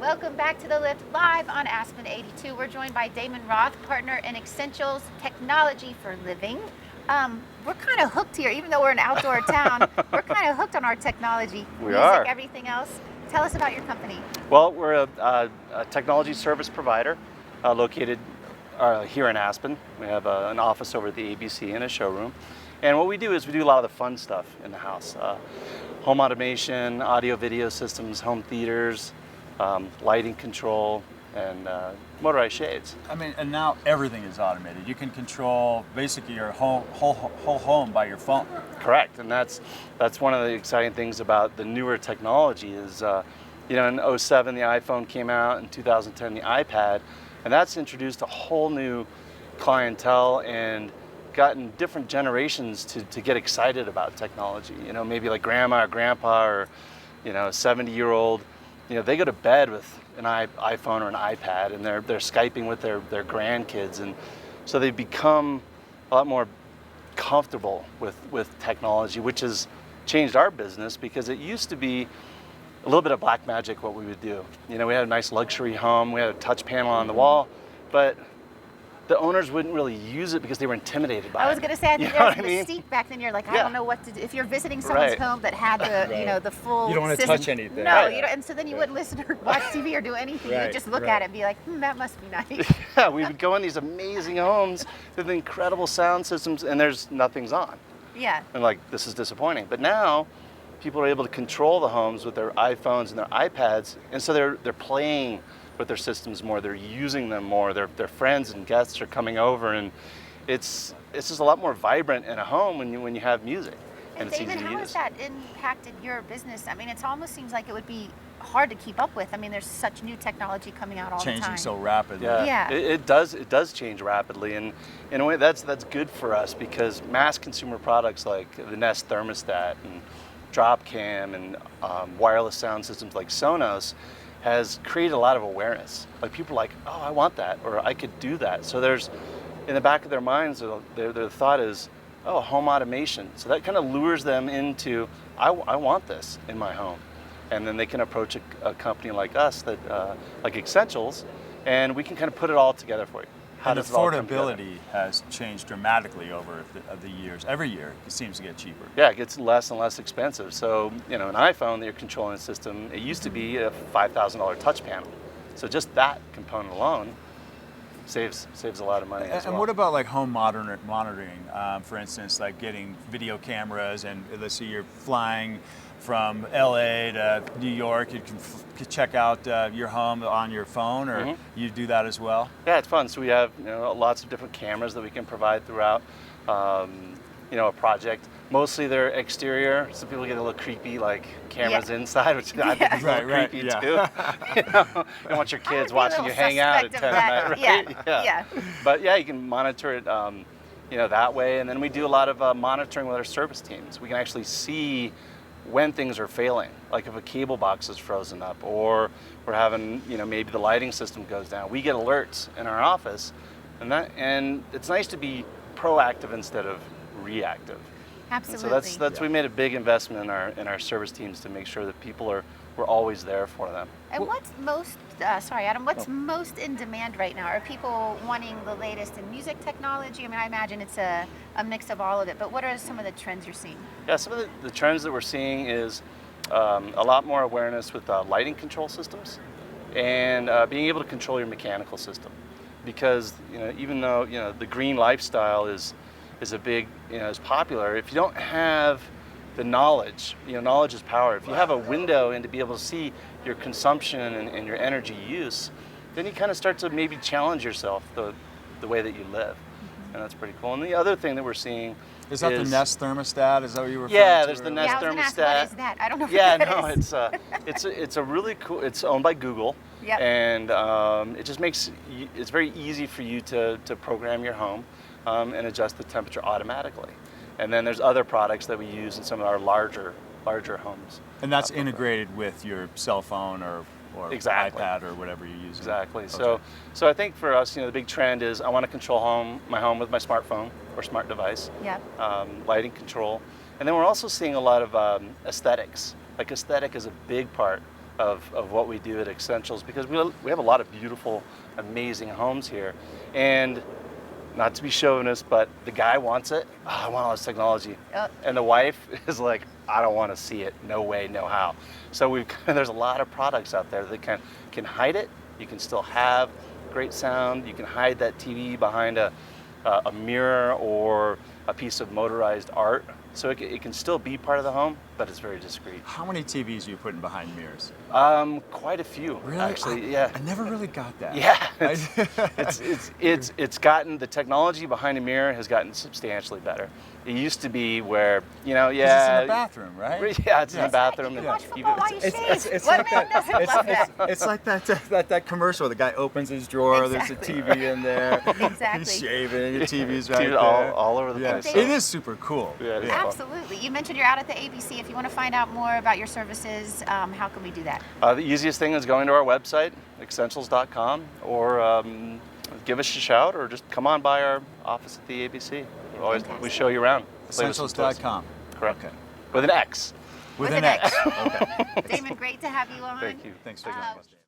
Welcome back to The Lift, live on Aspen 82. We're joined by Damon Roth, partner in Xssentials, technology for living. We're kind of hooked here, even though we're an outdoor town. We're kind of hooked on our technology, music, everything else. Tell us about your company. Well, we're a technology service provider located here in Aspen. We have an office over at the ABC and a showroom. And what we do is we do a lot of the fun stuff in the house. Home automation, audio video systems, home theaters, lighting control, and motorized shades. I mean, and now everything is automated. You can control basically your whole home by your phone. Correct, and that's one of the exciting things about the newer technology is, in 2007 the iPhone came out, in 2010 the iPad, and that's introduced a whole new clientele and gotten different generations to get excited about technology. Maybe like grandma or grandpa or, a 70-year-old, they go to bed with an iPhone or an iPad, and they're Skyping with their grandkids, and so they've become a lot more comfortable with technology, which has changed our business because it used to be a little bit of black magic what we would do. We had a nice luxury home, we had a touch panel on the wall, but the owners wouldn't really use it because they were intimidated by it. I was going to say, I think there's a mystique back then. You're like, I don't know what to do. If you're visiting someone's home that had the, the full You don't want to touch anything. No, you don't, and so then you wouldn't listen or watch TV or do anything. You would just look at it and be like, that must be nice. Yeah, we would go in these amazing homes with incredible sound systems, and nothing's on. Yeah. And like, this is disappointing. But now, people are able to control the homes with their iPhones and their iPads, and so they're playing with their systems more, they're using them more, their friends and guests are coming over, and it's just a lot more vibrant in a home when you have music. And it's David, how has that impacted your business? I mean, it almost seems like it would be hard to keep up with. I mean, there's such new technology coming out all the time. Changing so rapidly. Yeah. It does change rapidly, and in a way that's good for us because mass consumer products like the Nest thermostat and Dropcam and wireless sound systems like Sonos has created a lot of awareness. Like, people are like, oh, I want that, or I could do that. So there's, in the back of their minds, their thought is, oh, home automation. So that kind of lures them into, I want this in my home. And then they can approach a company like us, like Xssentials, and we can kind of put it all together for you. And affordability has changed dramatically over the years. Every year, it seems to get cheaper. Yeah, it gets less and less expensive. So, an iPhone, your controlling system, it used to be a $5,000 touch panel. So just that component alone saves a lot of money as well. And what about like home monitoring? For instance, like getting video cameras, and let's say you're flying from LA to New York, you can check out your home on your phone, or you do that as well? Yeah, it's fun. So we have lots of different cameras that we can provide throughout a project. Mostly they're exterior. Some people get a little creepy, like cameras inside, which I think is a little creepy too. You don't want your kids watching you hang out at 10 at night, right? Yeah. But yeah, you can monitor it that way. And then we do a lot of monitoring with our service teams. We can actually see when things are failing, like if a cable box is frozen up, or we're having, maybe the lighting system goes down. We get alerts in our office, and it's nice to be proactive instead of reactive. Absolutely. And so that's we made a big investment in our service teams to make sure that we're always there for them. And what's most, Adam, what's most in demand right now? Are people wanting the latest in music technology? I mean, I imagine it's a mix of all of it, but what are some of the trends you're seeing? Yeah, some of the trends that we're seeing is a lot more awareness with lighting control systems and being able to control your mechanical system. Because, even though, the green lifestyle is a big, is popular, if you don't have the knowledge, knowledge is power. If you have a window and to be able to see your consumption and your energy use, then you kind of start to maybe challenge yourself the way that you live. And that's pretty cool. And the other thing that we're seeing is that the Nest thermostat? Is that what you were referring to? Yeah, there's the Nest thermostat. What is that? I don't know. It's a really cool. It's owned by Google, and it just makes it's very easy for you to program your home and adjust the temperature automatically. And then there's other products that we use in some of our larger homes. And that's integrated with your cell phone or iPad or whatever you use. Exactly. Okay. So I think for us, the big trend is I want to control my home with my smartphone or smart device. Yep. Lighting control, and then we're also seeing a lot of aesthetics. Like, aesthetic is a big part of what we do at Xssentials, because we have a lot of beautiful, amazing homes here. And not to be chauvinist, but the guy wants it. "Oh, I want all this technology." And the wife is like, "I don't want to see it. No way, no how." So there's a lot of products out there that can hide it. You can still have great sound. You can hide that TV behind a mirror or a piece of motorized art. So it can still be part of the home, but it's very discreet. How many TVs are you putting behind mirrors? Quite a few, Really? actually. Yeah. I never really got that. Yeah, it's gotten, the technology behind a mirror has gotten substantially better. It used to be where, you know, 'Cause it's in the bathroom, right? Yeah, it's in the bathroom. You and watch even- football while you shave. It's What like man that. doesn't love that? It's like that commercial. The guy opens his drawer. Exactly. There's a TV in there. Exactly. He's shaving. The TV's right TV there. all over the Yeah. place. It is super cool. Yeah, it is fun. Absolutely. You mentioned you're out at the ABC. If you want to find out more about your services, how can we do that? The easiest thing is going to our website, Xssentials.com, or give us a shout, or just come on by our office at the ABC. We show you around. Xssentials.com. Correct. Okay. With an X. With With an an X. Okay. Damon, great to have you on. Thank you. Thanks for taking my question.